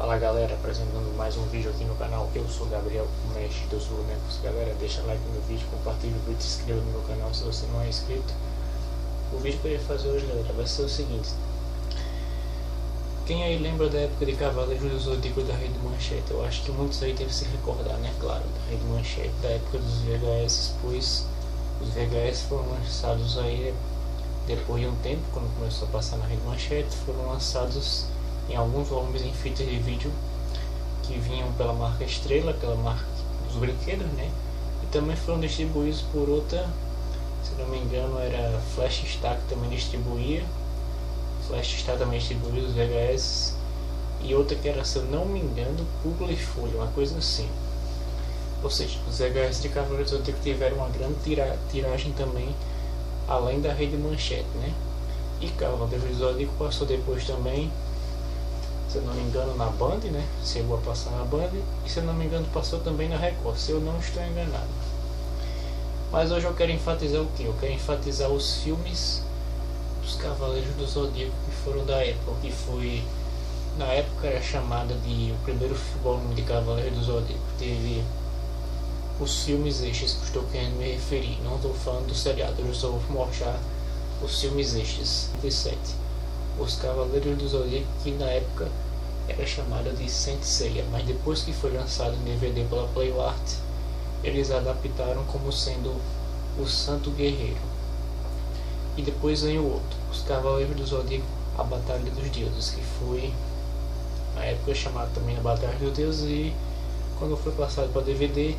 Fala galera, apresentando mais um vídeo aqui no canal. Eu sou Gabriel, o mestre dos bonecos. Galera, deixa like no vídeo, compartilha o vídeo, se inscreva no meu canal se você não é inscrito. O vídeo que eu ia fazer hoje, galera, vai ser o seguinte: quem aí lembra da época de Cavaleiros do Zodíaco da Rede Manchete? Eu acho que muitos aí devem se recordar, né? Claro, da Rede Manchete, da época dos VHS, pois os VHS foram lançados aí depois de um tempo, quando começou a passar na Rede Manchete, foram lançados em alguns volumes em fitas de vídeo que vinham pela marca Estrela, aquela marca dos brinquedos, né? E também foram distribuídos por outra, se não me engano era Flash Star, que também distribuía. Flash Star também distribuía os VHS. E outra que era, se eu não me engano, Publifolha, uma coisa assim. Ou seja, os VHS de Cavaleiros do Zodíaco tiveram uma grande tiragem também, além da Rede Manchete, né? E Cavaleiros do Zodíaco passou depois também, se eu não me engano, na Band, né? Chegou a passar na Band. E se eu não me engano, passou também na Record, se eu não estou enganado. Mas hoje eu quero enfatizar o que? Eu quero enfatizar os filmes dos Cavaleiros do Zodíaco que foram da época, que foi, na época era chamada de o primeiro volume de Cavaleiros do Zodíaco. Teve os filmes extras que estou querendo me referir. Não estou falando do seriado, eu só vou mostrar os filmes extras. 17. Os Cavaleiros do Zodíaco, que na época era chamada de Saint Seiya, mas depois que foi lançado em DVD pela PlayArt, eles adaptaram como sendo o Santo Guerreiro. E depois vem o outro, os Cavaleiros do Zodíaco, a Batalha dos Deuses, que foi na época chamado também a Batalha dos Deuses, e quando foi passado para DVD,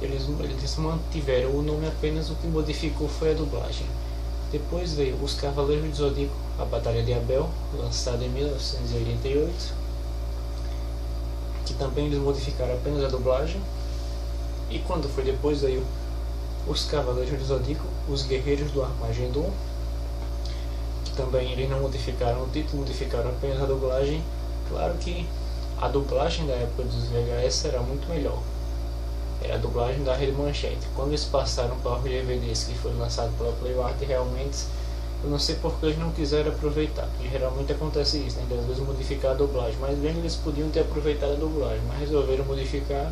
eles mantiveram o nome, apenas o que modificou foi a dublagem. Depois veio os Cavaleiros do Zodíaco, a Batalha de Abel, lançada em 1988, que também eles modificaram apenas a dublagem. E quando foi depois veio os Cavaleiros do Zodíaco, os Guerreiros do Armagedon, que também eles não modificaram o título, modificaram apenas a dublagem. Claro que a dublagem da época dos VHS era muito melhor, era a dublagem da Rede Manchete. Quando eles passaram para os DVDs que foi lançado pela PlayArt, realmente eu não sei porque eles não quiseram aproveitar, porque geralmente acontece isso, né? Às vezes modificar a dublagem, mas bem eles podiam ter aproveitado a dublagem, mas resolveram modificar.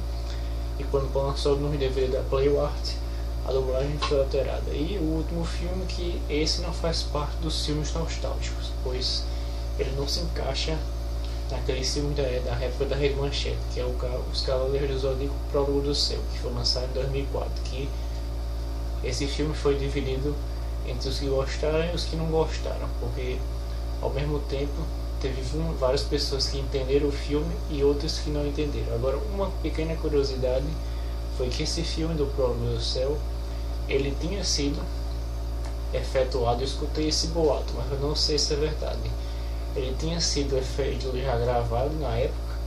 E quando lançou no DVD da PlayArt, a dublagem foi alterada. E o último filme, que esse não faz parte dos filmes nostálgicos, pois ele não se encaixa naquele filme da época da Rede Manchete, que é os Cavaleiros do Zodíaco Prólogo do Céu, que foi lançado em 2004, que esse filme foi dividido entre os que gostaram e os que não gostaram, porque ao mesmo tempo teve várias pessoas que entenderam o filme e outras que não entenderam. Agora, uma pequena curiosidade foi que esse filme do Prólogo do Céu, ele tinha sido efetuado, eu escutei esse boato, mas eu não sei se é verdade. Ele tinha sido feito, já gravado na época,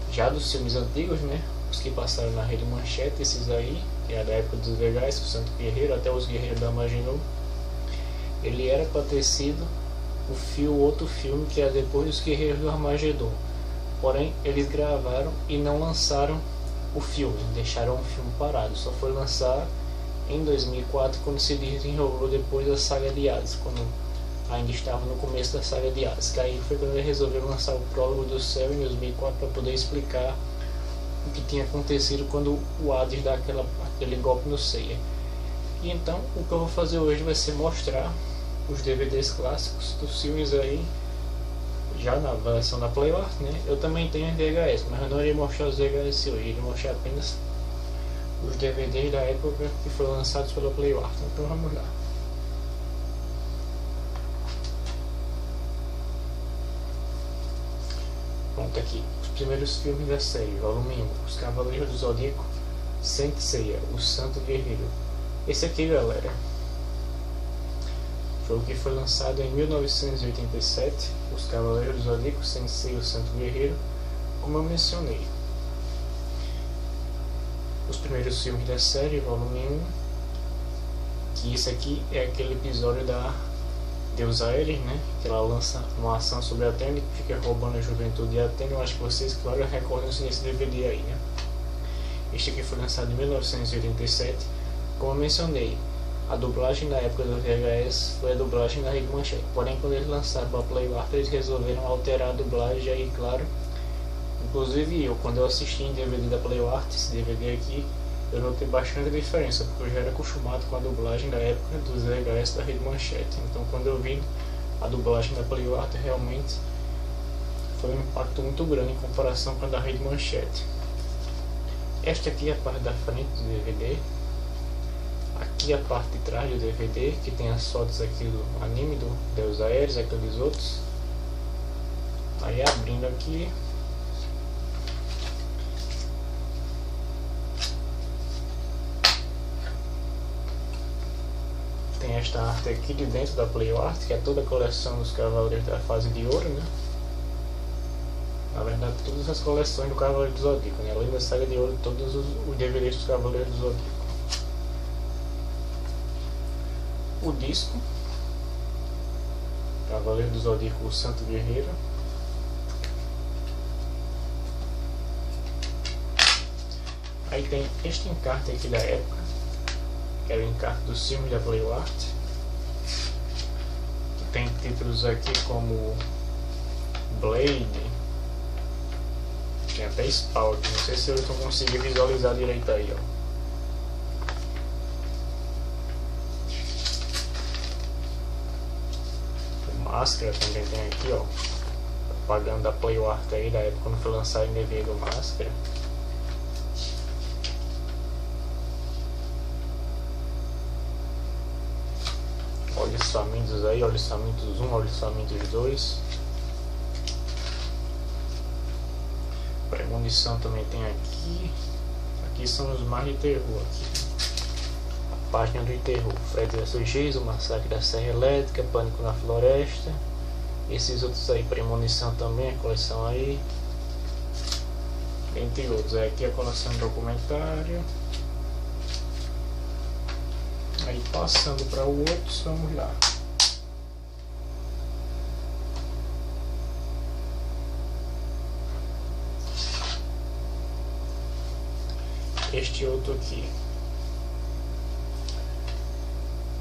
já dos filmes antigos, né? Os que passaram na Rede Manchete, esses aí, que era da época dos VHS, o Santo Guerreiro, até os Guerreiros da Armagedon. Ele era para ter sido outro filme que era depois dos Guerreiros do Armagedon. Porém, eles gravaram e não lançaram o filme, deixaram o filme parado. Só foi lançar em 2004, quando se desenrolou depois da saga de Hades, quando ainda estava no começo da saga de Hades. Que aí foi quando eles resolveram lançar o Prólogo do Céu em 2004 para poder explicar o que tinha acontecido quando o Hades dá aquele golpe no Seiya. E então o que eu vou fazer hoje vai ser mostrar os DVDs clássicos dos filmes aí, já na versão da PlayArt, né? Eu também tenho VHS, mas eu não irei mostrar os VHS hoje, irei mostrar apenas os DVDs da época que foram lançados pela PlayArt. Então vamos lá. Pronto, aqui os primeiros filmes da série, volume 1, os Cavaleiros do Zodíaco, Saint Seiya, o Santo Guerreiro. Esse aqui, galera, foi o que foi lançado em 1987, os Cavaleiros do Zodíaco, Saint Seiya, o Santo Guerreiro, como eu mencionei. Os primeiros filmes da série, volume 1, que esse aqui é aquele episódio da deusa Ares, né? Que ela lança uma ação sobre a Atena, que fica roubando a juventude de Atena. Eu acho que vocês, claro, recordam-se nesse DVD aí, né? Este aqui foi lançado em 1987. Como eu mencionei, a dublagem da época do VHS foi a dublagem da Rede Manchete. Porém, quando eles lançaram para a PlayArt, eles resolveram alterar a dublagem. Aí, claro, Inclusive eu, quando eu assisti em DVD da PlayArt, esse DVD aqui, eu notei bastante diferença, porque eu já era acostumado com a dublagem da época dos VHS da Rede Manchete. Então quando eu vi a dublagem da PlayArt, realmente foi um impacto muito grande em comparação com a da Rede Manchete. Esta aqui é a parte da frente do DVD. Aqui a parte de trás do DVD, que tem as fotos aqui do anime do Deus Aéreos, aqueles outros. Aí abrindo aqui, tem esta arte aqui de dentro da PlayArt, que é toda a coleção dos Cavaleiros da Fase de Ouro, né? Na verdade, todas as coleções do Cavaleiro do Zodíaco, né? Além da saga de ouro, todos os DVDs dos Cavaleiros do Zodíaco. O disco Cavaleiro do Zodíaco, o Santo Guerreiro. Aí tem este encarte aqui da época, que era o encarte dos filmes da PlayArt. Tem títulos aqui como Blade, tem até Spawn aqui, não sei se eu não consigo visualizar direito aí, ó. Máscara também tem aqui, ó, propaganda da PlayArt aí da época quando foi lançado em DVD do Máscara. Olhos Famintos aí, Olhos Famintos 1, Olhos Famintos 2. Premonição também tem aqui. Aqui são os mais de terror aqui. A página do terror, Fred vs. O Massacre da Serra Elétrica, Pânico na Floresta. Esses outros aí, Premonição também, a coleção aí. Entre outros, aqui a coleção do documentário. Aí passando para o outro, vamos lá. Este outro aqui,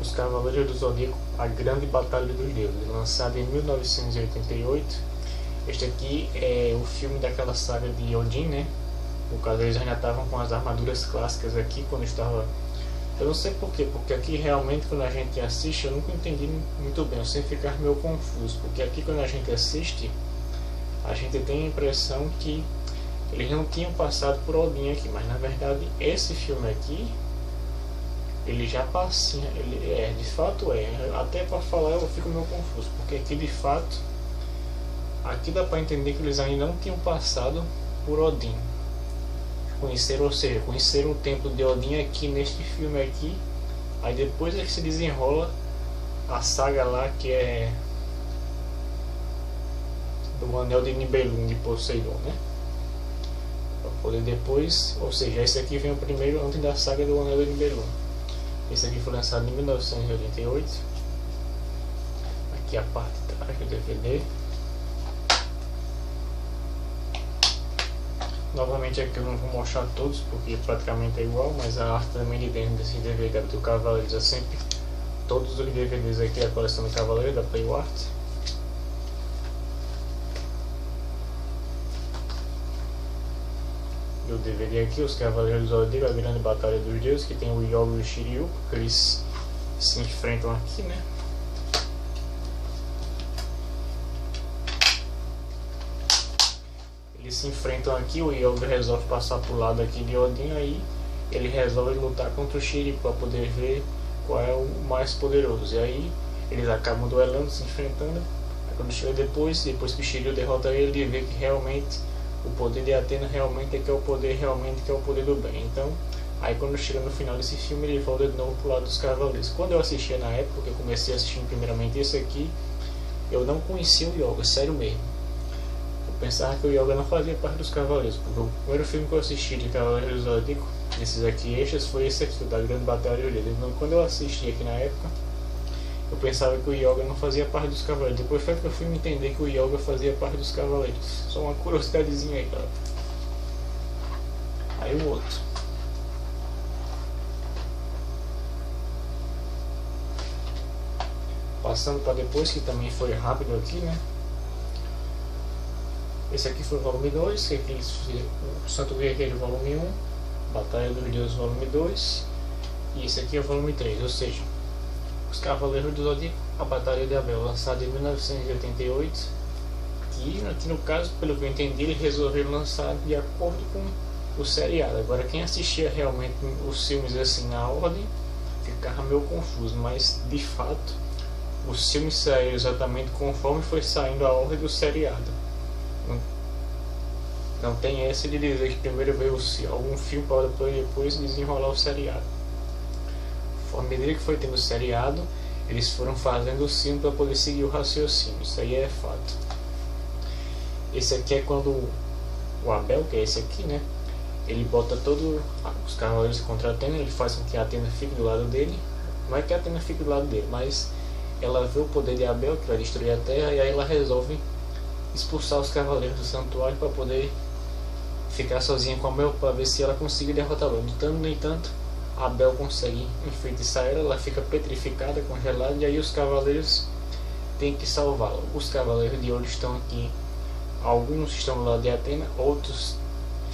Os Cavaleiros do Zodíaco, A Grande Batalha dos Deuses, lançado em 1988. Este aqui é o filme daquela saga de Odin, né? No caso, eles ainda estavam com as armaduras clássicas aqui quando estava. Eu não sei porquê, porque aqui realmente quando a gente assiste eu nunca entendi muito bem, eu sempre ficar meio confuso, porque aqui quando a gente assiste, a gente tem a impressão que eles não tinham passado por Odin aqui, mas na verdade esse filme aqui, ele já passa, ele de fato até para falar eu fico meio confuso, porque aqui de fato, aqui dá para entender que eles ainda não tinham passado por Odin. Conheceram o templo de Odin aqui neste filme aqui. Aí depois é que se desenrola a saga lá que é do Anel de Nibelung de Poseidon, né? Para poder depois, ou seja, esse aqui vem o primeiro antes da saga do Anel de Nibelung. Esse aqui foi lançado em 1988. Aqui a parte de trás do DVD. Novamente aqui eu não vou mostrar todos porque praticamente é igual, mas a arte também de dentro desse DVD do Cavaleiros é sempre todos os DVDs aqui da coleção do Cavaleiro da PlayArt. E o DVD aqui, Os Cavaleiros do Zodíaco, A Grande Batalha dos Deuses, que tem o Yoga e o Shiryu, que eles se enfrentam aqui, né? Eles se enfrentam aqui, o Yoga resolve passar pro lado aqui de Odin, aí ele resolve lutar contra o Shiryu para poder ver qual é o mais poderoso. E aí eles acabam duelando, se enfrentando. Aí quando chega depois que o Shiryu derrota ele vê que realmente o poder de Atena realmente é que é o poder do bem. Então, aí quando chega no final desse filme, ele volta de novo pro lado dos Cavaleiros. Quando eu assistia na época, eu comecei assistindo primeiramente esse aqui, eu não conhecia o Yoga, sério mesmo. Pensava que o Yoga não fazia parte dos Cavaleiros, porque o primeiro filme que eu assisti de Cavaleiros do Zodíaco, esses aqui extras, foi esse aqui, da Grande Batalha dos Deuses. Então quando eu assisti aqui na época, eu pensava que o Yoga não fazia parte dos Cavaleiros. Depois foi que eu fui me entender que o Yoga fazia parte dos Cavaleiros. Só uma curiosidadezinha aí, cara. Aí o outro. Passando para depois, que também foi rápido aqui, né? Esse aqui foi o volume 2, que aqui o Santo Guerreiro volume 1, Batalha dos Deuses volume 2, e esse aqui é o volume 3, ou seja, Os Cavaleiros do Zodíaco, a Batalha de Abel, lançado em 1988, que aqui no caso, pelo que eu entendi, ele resolveu lançar de acordo com o seriado. Agora quem assistia realmente os filmes assim na ordem, ficava meio confuso, mas de fato os filmes saíram exatamente conforme foi saindo a ordem do seriado. Não tem essa de dizer que primeiro veio algum filme para depois desenrolar o seriado. À medida que foi tendo o seriado, eles foram fazendo o filme para poder seguir o raciocínio. Isso aí é fato. Esse aqui é quando o Abel, que é esse aqui, né? Ele bota todos os cavaleiros contra a Atena, ele faz com que a Atena fique do lado dele. Não é que a Atena fique do lado dele, mas ela vê o poder de Abel, que vai destruir a Terra, e aí ela resolve expulsar os cavaleiros do santuário para poder ficar sozinha com Abel, para ver se ela consegue derrotá-lo. No entanto, Abel consegue enfeitiçar ela fica petrificada, congelada, e aí os cavaleiros têm que salvá-la. Os cavaleiros de ouro estão aqui, alguns estão do lado de Atena, outros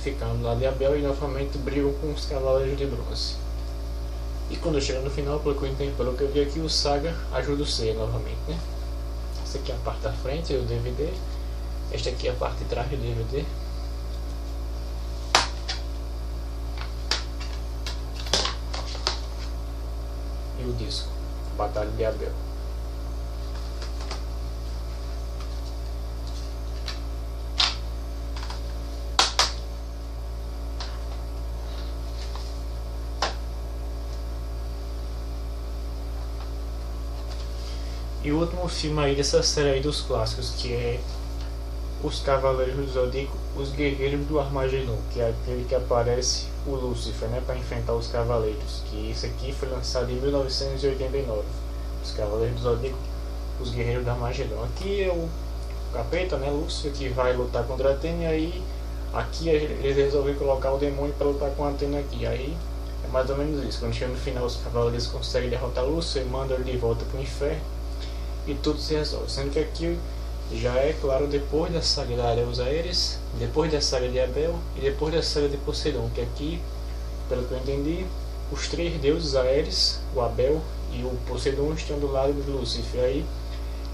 ficando do lado de Abel, e novamente brigam com os cavaleiros de bronze. E quando chega no final, pelo que eu entendi, pelo que eu vi aqui, o Saga ajuda o Seiya novamente, né? Essa aqui é a parte da frente do DVD, esta aqui é a parte de trás do DVD. E o disco, Batalha de Abel. E o último filme aí dessa série aí dos clássicos, que é Os Cavaleiros do Zodíaco, Os Guerreiros do Armagedon, que é aquele que aparece o Lúcifer, né, para enfrentar os Cavaleiros, que esse aqui foi lançado em 1989. Os Cavaleiros do Zodíaco, Os Guerreiros do Armagedon. Aqui é o capeta, né, Lúcifer, que vai lutar contra a Atena, e aí aqui eles resolveram colocar o demônio para lutar com a Atena aqui. Aí é mais ou menos isso. Quando chega no final, os Cavaleiros conseguem derrotar Lúcifer, mandam ele de volta para o inferno e tudo se resolve. Sendo que aqui já é claro depois da saga de Areus Aéreos, depois da saga de Abel e depois da saga de Poseidon, que aqui, pelo que eu entendi, os três deuses Aéreos, o Abel e o Poseidon, estão do lado de Lúcifer. Aí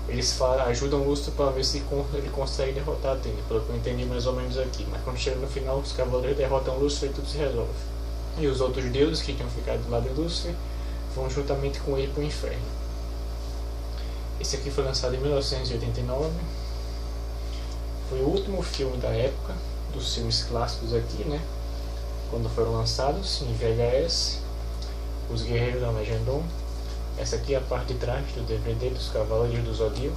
eles ajudam Lúcifer para ver se ele consegue derrotar a Atena, pelo que eu entendi mais ou menos aqui. Mas quando chega no final, os cavaleiros derrotam Lúcifer e tudo se resolve. E os outros deuses que tinham ficado do lado de Lúcifer vão juntamente com ele para o inferno. Esse aqui foi lançado em 1989. Foi o último filme da época, dos filmes clássicos aqui, né? Quando foram lançados em VHS. Os Guerreiros do Armagedon. Essa aqui é a parte de trás do DVD dos Cavaleiros do Zodíaco.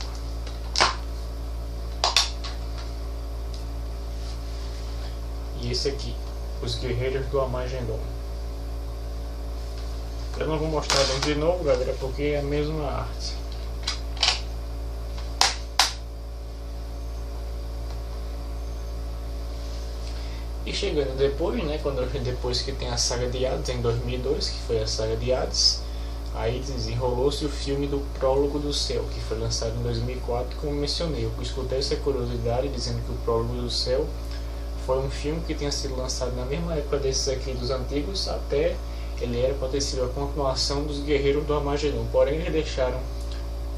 E esse aqui, Os Guerreiros do Armagedon. Eu não vou mostrar de novo, galera, porque é a mesma arte. E chegando depois, né, depois que tem a saga de Hades em 2002, que foi a saga de Hades, aí desenrolou-se o filme do Prólogo do Céu, que foi lançado em 2004, como mencionei. Eu escutei essa curiosidade dizendo que o Prólogo do Céu foi um filme que tinha sido lançado na mesma época desses aqui dos antigos, até ele era para ter sido a continuação dos Guerreiros do Armagedon. Porém eles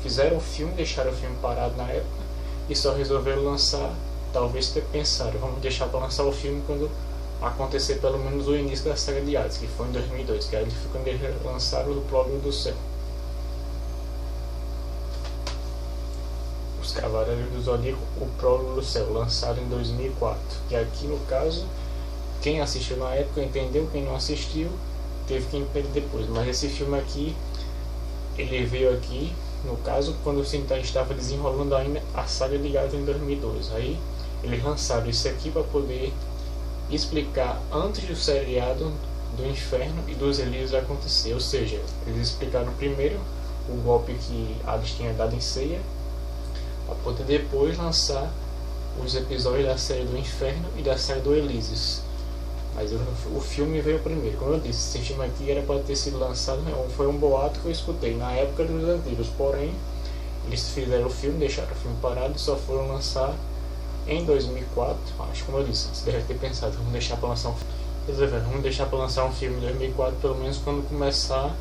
fizeram o filme, deixaram o filme parado na época e só resolveram lançar. Talvez ter pensado, vamos deixar para lançar o filme quando acontecer pelo menos o início da saga de Hades, que foi em 2002, que aí eles ficam lançaram o Prólogo do Céu. Os Cavaleiros do Zodíaco, o Prólogo do Céu, lançado em 2004, que aqui no caso, quem assistiu na época entendeu, quem não assistiu teve que entender depois. Mas esse filme aqui, ele veio aqui, no caso, quando o Sintai estava desenrolando ainda a saga de Hades em 2002. Aí eles lançaram isso aqui para poder explicar antes do seriado do Inferno e dos Elísios acontecer. Ou seja, eles explicaram primeiro o golpe que Hades tinha dado em Seiya, para poder depois lançar os episódios da série do Inferno e da série do Elísios. Mas o filme veio primeiro. Como eu disse, esse filme aqui era para ter sido lançado, foi um boato que eu escutei na época dos antigos. Porém, eles fizeram o filme, deixaram o filme parado e só foram lançar Em 2004, acho que como eu disse, você deve ter pensado, vamos deixar para lançar um filme em 2004, pelo menos quando começar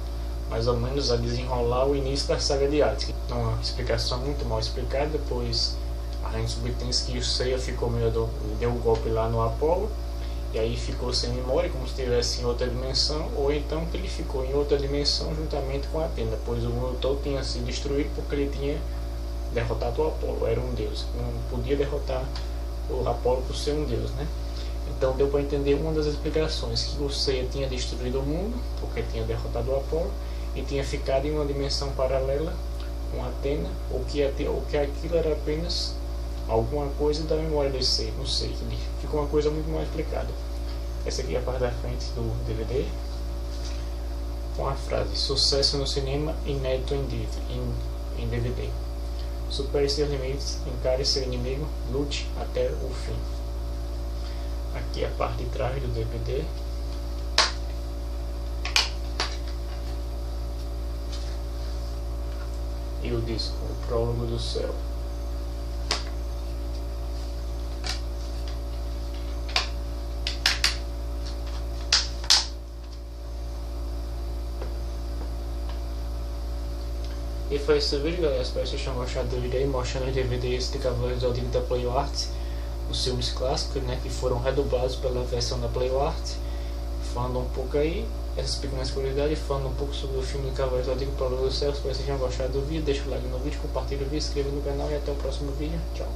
mais ou menos a desenrolar o início da saga de Hades. Uma explicação muito mal explicada, depois a gente subentende que o Seiya ficou deu um golpe lá no Apollo, e aí ficou sem memória, como se estivesse em outra dimensão, ou então que ele ficou em outra dimensão juntamente com Atena, pois o mundo todo tinha sido destruído porque ele tinha derrotado o Apollo, era um deus, não podia derrotar o Apollo por ser um deus, né? Então deu para entender uma das explicações, que o Seiya tinha destruído o mundo, porque tinha derrotado o Apollo, e tinha ficado em uma dimensão paralela com Atena, ou que aquilo era apenas alguma coisa da memória de Seiya, não sei, ficou uma coisa muito mal explicada. Essa aqui é a parte da frente do DVD, com a frase: sucesso no cinema, inédito em DVD. Supere seus limites, encare seu inimigo, lute até o fim. Aqui é a parte de trás do DVD. E o disco, o Prólogo do Céu. E foi esse vídeo, galera. Espero que vocês tenham gostado do vídeo aí, mostrando os DVDs de Cavaleiros do Zodíaco da PlayArt, os filmes clássicos, né, que foram redublados pela versão da PlayArt, falando um pouco aí, essas pequenas curiosidades, falando um pouco sobre o filme de Cavaleiros do Zodíaco Prólogo do Céu. Espero que vocês tenham gostado do vídeo, deixa o like no vídeo, compartilha o vídeo, se inscreva no canal e até o próximo vídeo. Tchau.